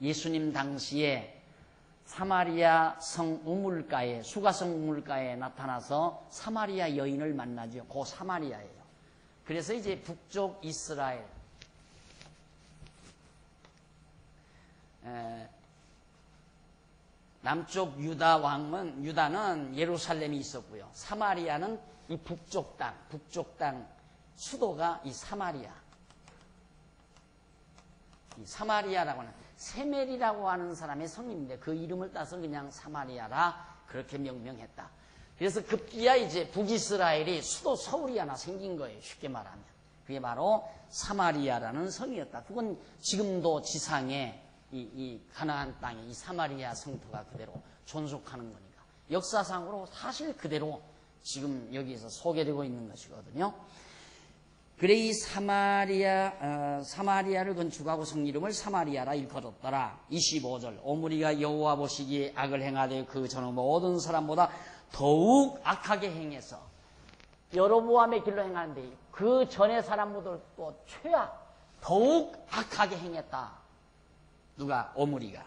예수님 당시에 사마리아 성 우물가에, 수가성 우물가에 나타나서 사마리아 여인을 만나죠. 그 사마리아예요. 그래서 이제 북쪽 이스라엘, 남쪽 유다는 예루살렘이 있었고요. 사마리아는 이 북쪽 땅 수도가 이 사마리아. 이 사마리아라고 하는 세멜이라고 하는 사람의 성인인데 그 이름을 따서 그냥 사마리아라 그렇게 명명했다. 그래서 급기야 이제 북이스라엘이 수도 서울이 하나 생긴 거예요. 쉽게 말하면. 그게 바로 사마리아라는 성이었다. 그건 지금도 지상에 이 가나안 땅에 이 사마리아 성토가 그대로 존속하는 거니까. 역사상으로 사실 그대로 지금 여기에서 소개되고 있는 것이거든요. 그래 이 사마리아를 건축하고 성 이름을 사마리아라 일컬었더라. 25절. 오므리가 여호와 보시기에 악을 행하되 그 전후 모든 사람보다 더욱 악하게 행해서 여로보암의 길로 행하는데 그 전의 사람보다 또 더욱 악하게 행했다. 누가? 오므리가.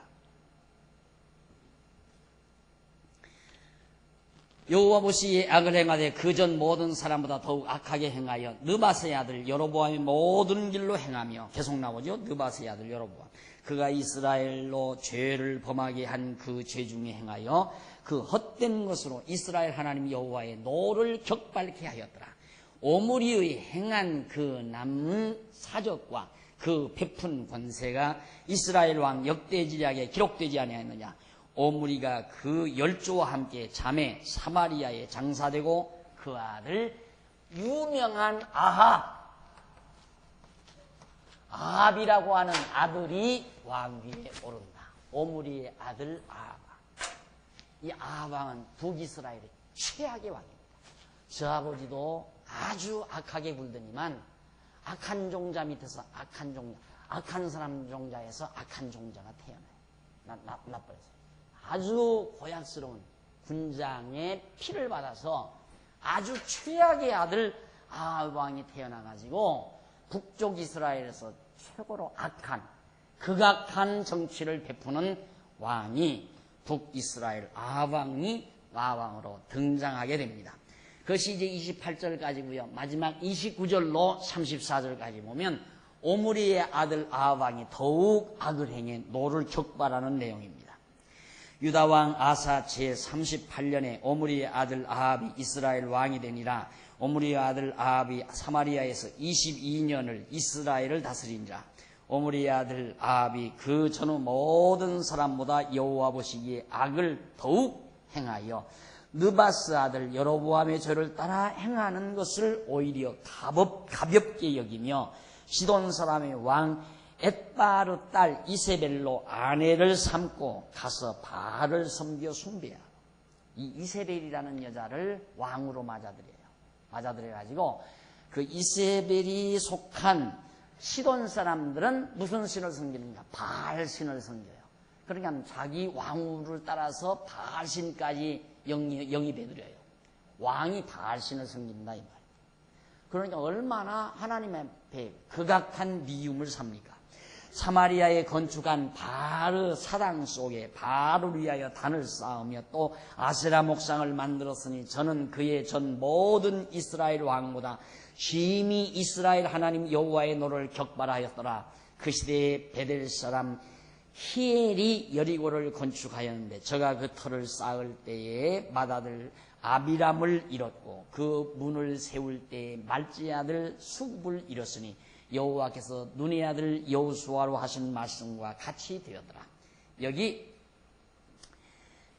여호와 보시기에 악을 행하되 그 전 모든 사람보다 더욱 악하게 행하여 느바스의 아들 여로보암의 모든 길로 행하며, 계속 나오죠. 느바스의 아들 여로보암. 그가 이스라엘로 죄를 범하게 한 그 죄 중에 행하여 그 헛된 것으로 이스라엘 하나님 여호와의 노를 격발케 하였더라. 오므리의 행한 그 남은 사적과 그 베푼 권세가 이스라엘 왕 역대지략에 기록되지 아니하였느냐. 오므리가 그 열조와 함께 잠에 사마리아에 장사되고 그 아들 유명한 아합이라고 하는 아들이 왕위에 오른다. 오므리의 아들 아합. 이 아합왕은 북이스라엘의 최악의 왕입니다. 저 아버지도 아주 악하게 굴더니만 악한 종자 밑에서 악한 사람 종자에서 악한 종자가 태어나요. 나빠졌어요. 아주 고약스러운 군장의 피를 받아서 아주 최악의 아들 아합 왕이 태어나가지고 북쪽 이스라엘에서 최고로 극악한 정치를 베푸는 왕이 북이스라엘 아합 왕이 왕으로 등장하게 됩니다. 그것이 이제 28절까지고요. 마지막 29절로 34절까지 보면 오므리의 아들 아합 왕이 더욱 악을 행해 노를 격발하는 내용입니다. 유다왕 아사 제38년에 오므리의 아들 아합이 이스라엘 왕이 되니라. 오므리의 아들 아합이 사마리아에서 22년을 이스라엘을 다스리니라. 오므리의 아들 아합이 그 전후 모든 사람보다 여호와 보시기에 악을 더욱 행하여 느바스 아들 여로보암의 죄를 따라 행하는 것을 오히려 가볍게 여기며 시돈 사람의 왕 엣바르 딸 이세벨로 아내를 삼고 가서 바알을 섬겨 숭배하고, 이 이세벨이라는 여자를 왕으로 맞아들여가지고 그 이세벨이 속한 시돈 사람들은 무슨 신을 섬기는가? 바알 신을 섬겨요. 그러니까 자기 왕후를 따라서 바알 신까지 영입해드려요. 왕이 바알 신을 섬긴다 이 말이에요. 그러니까 얼마나 하나님 앞에 극악한 미움을 삽니까? 사마리아에 건축한 바르 사당 속에 바르를 위하여 단을 쌓으며 또 아세라 목상을 만들었으니 저는 그의 전 모든 이스라엘 왕보다 심히 이스라엘 하나님 여호와의 노를 격발하였더라. 그 시대에 베델 사람 히엘이 여리고를 건축하였는데 저가 그 터를 쌓을 때에 맏아들 아비람을 잃었고 그 문을 세울 때에 말지 아들 수굽을 잃었으니 여호와께서 눈의 아들 여호수아로 하신 말씀과 같이 되었더라. 여기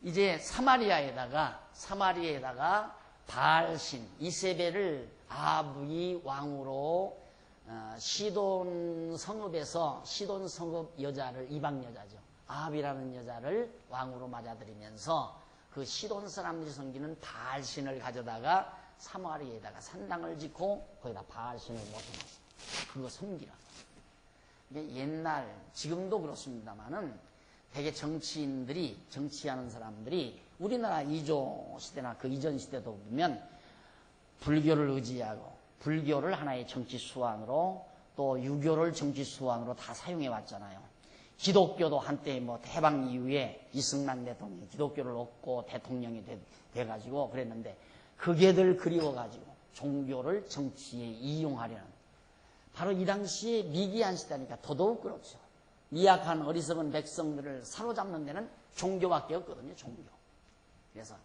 이제 사마리아에다가 바알신 이세벨을 아합이 왕으로 시돈 성읍에서 시돈 성읍 여자를 이방 여자죠. 아합이라는 여자를 왕으로 맞아들이면서 그 시돈 사람들이 섬기는 바알신을 가져다가 사마리아에다가 산당을 짓고 거기다 바알신을 모셔놨어요. 그거 섬기라. 옛날 지금도 그렇습니다만은 되게 정치하는 사람들이 우리나라 이조 시대나 그 이전 시대도 보면 불교를 의지하고 불교를 하나의 정치 수완으로 또 유교를 정치 수완으로 다 사용해 왔잖아요. 기독교도 한때 뭐 해방 이후에 이승만 대통령이 기독교를 얻고 대통령이 돼가지고 그랬는데 그게들 그리워가지고 종교를 정치에 이용하려는 바로 이 당시에 미기한 시대니까 더더욱 그렇죠. 미약한 어리석은 백성들을 사로잡는 데는 종교밖에 없거든요. 종교. 그래서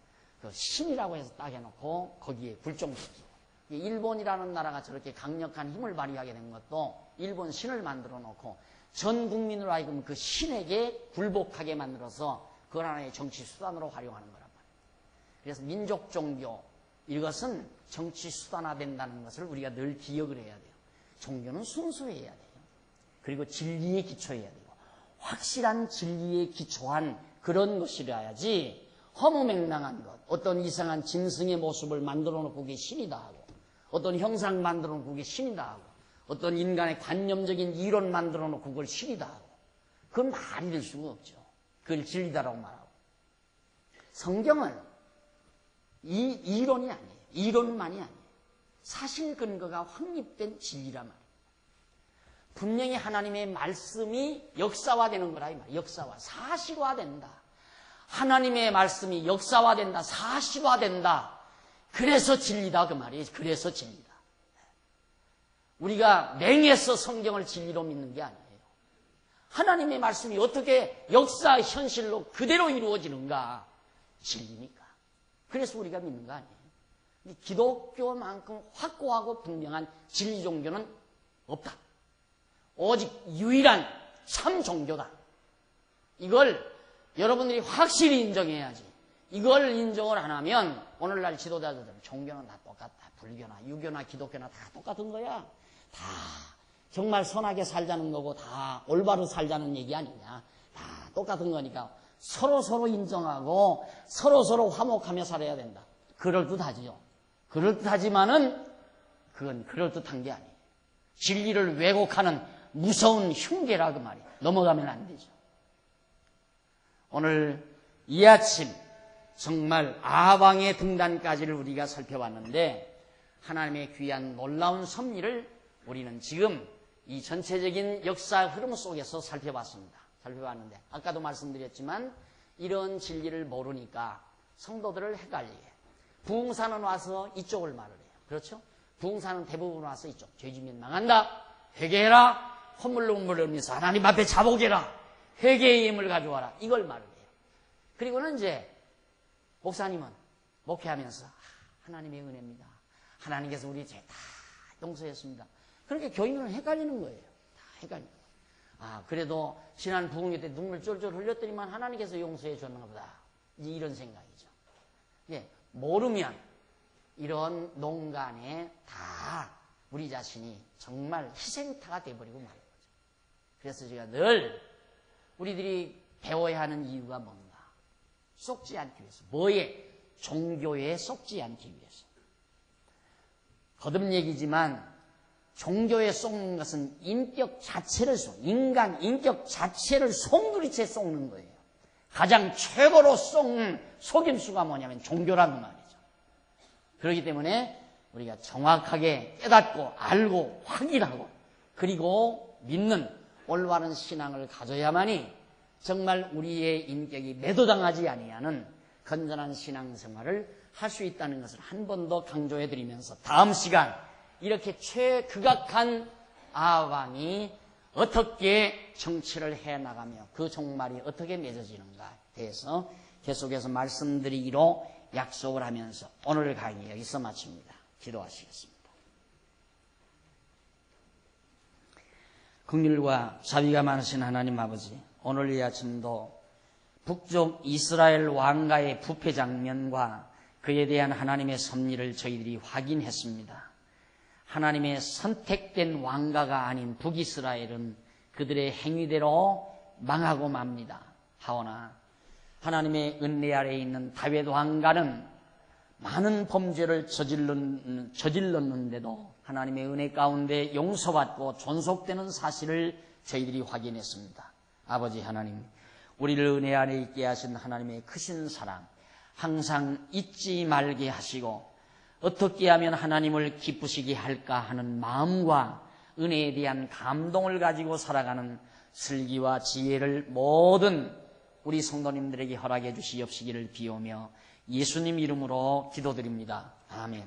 그 신이라고 해서 딱 해놓고 거기에 굴종시키고 일본이라는 나라가 저렇게 강력한 힘을 발휘하게 된 것도 일본 신을 만들어 놓고 전 국민으로 하여금 그 신에게 굴복하게 만들어서 그걸 하나의 정치 수단으로 활용하는 거란 말이에요. 그래서 민족 종교 이것은 정치 수단화된다는 것을 우리가 늘 기억을 해야 돼요. 종교는 순수해야 돼요. 그리고 진리에 기초해야 되고 확실한 진리에 기초한 그런 것이라야지 허무맹랑한 것, 어떤 이상한 짐승의 모습을 만들어 놓고 그게 신이다 하고 어떤 형상 만들어 놓고 그게 신이다 하고 어떤 인간의 관념적인 이론 만들어 놓고 그걸 신이다 하고 그건 말이 될 수가 없죠. 그걸 진리다라고 말하고 성경은 이론이 아니에요. 이론만이 아니에요. 사실 근거가 확립된 진리란 말이에요. 분명히 하나님의 말씀이 역사화되는 거라 이 말이에요. 역사화, 사실화된다. 하나님의 말씀이 역사화된다, 사실화된다. 그래서 진리다 그 말이에요. 그래서 진리다. 우리가 맹해서 성경을 진리로 믿는 게 아니에요. 하나님의 말씀이 어떻게 역사 현실로 그대로 이루어지는가? 진리니까. 그래서 우리가 믿는 거 아니에요. 기독교만큼 확고하고 분명한 진리 종교는 없다. 오직 유일한 참 종교다. 이걸 여러분들이 확실히 인정해야지. 이걸 인정을 안 하면 오늘날 지도자들 종교는 다 똑같다. 불교나 유교나 기독교나 다 똑같은 거야. 다 정말 선하게 살자는 거고 다 올바로 살자는 얘기 아니냐. 다 똑같은 거니까 서로 인정하고 서로 화목하며 살아야 된다. 그럴듯하지요. 그럴듯하지만은 그건 그럴듯한 게 아니에요. 진리를 왜곡하는 무서운 흉계라 그 말이에요. 넘어가면 안 되죠. 오늘 이 아침 정말 아방의 등단까지를 우리가 살펴봤는데 하나님의 귀한 놀라운 섭리를 우리는 지금 이 전체적인 역사 흐름 속에서 살펴봤는데 아까도 말씀드렸지만 이런 진리를 모르니까 성도들을 헷갈리게 해요. 부흥사는 와서 이쪽을 말을 해요. 그렇죠? 부흥사는 대부분 와서 이쪽 죄지면 망한다. 회개해라. 헛물로 물으면서 하나님 앞에 자복해라. 회개의 힘을 가져와라. 이걸 말을 해요. 그리고는 이제 목사님은 목회하면서 하나님의 은혜입니다. 하나님께서 우리 죄 다 용서했습니다. 그렇게 교인들은 헷갈리는 거예요. 다 헷갈리는 거예요. 그래도 지난 부흥회 때 눈물 쫄쫄 흘렸더니만 하나님께서 용서해 줬나 보다. 이런 생각이죠. 예, 모르면 이런 농간에 다 우리 자신이 정말 희생타가 돼버리고 마는 거죠. 그래서 제가 늘 우리들이 배워야 하는 이유가 뭔가? 쏙지 않기 위해서. 뭐에? 종교에 쏙지 않기 위해서. 거듭 얘기지만 종교에 쏙는 것은 인격 자체를 인간 인격 자체를 송두리째 쏙는 거예요. 가장 최고로 쏙는 속임수가 뭐냐면 종교라는 말이죠. 그렇기 때문에 우리가 정확하게 깨닫고 알고 확인하고 그리고 믿는 올바른 신앙을 가져야만이 정말 우리의 인격이 매도당하지 아니하는 건전한 신앙생활을 할 수 있다는 것을 한 번 더 강조해 드리면서 다음 시간 이렇게 최극악한 아합왕이 어떻게 정치를 해나가며 그 종말이 어떻게 맺어지는가에 대해서 계속해서 말씀드리기로 약속을 하면서 오늘 강의 여기서 마칩니다. 기도하시겠습니다. 긍휼과 자비가 많으신 하나님 아버지, 오늘 이 아침도 북쪽 이스라엘 왕가의 부패 장면과 그에 대한 하나님의 섭리를 저희들이 확인했습니다. 하나님의 선택된 왕가가 아닌 북이스라엘은 그들의 행위대로 망하고 맙니다. 하오나 하나님의 은혜 아래에 있는 다윗 왕가는 많은 범죄를 저질렀는데도 하나님의 은혜 가운데 용서받고 존속되는 사실을 저희들이 확인했습니다. 아버지 하나님, 우리를 은혜 안에 있게 하신 하나님의 크신 사랑 항상 잊지 말게 하시고 어떻게 하면 하나님을 기쁘시게 할까 하는 마음과 은혜에 대한 감동을 가지고 살아가는 슬기와 지혜를 모든 우리 성도님들에게 허락해 주시옵시기를 비오며 예수님 이름으로 기도드립니다. 아멘.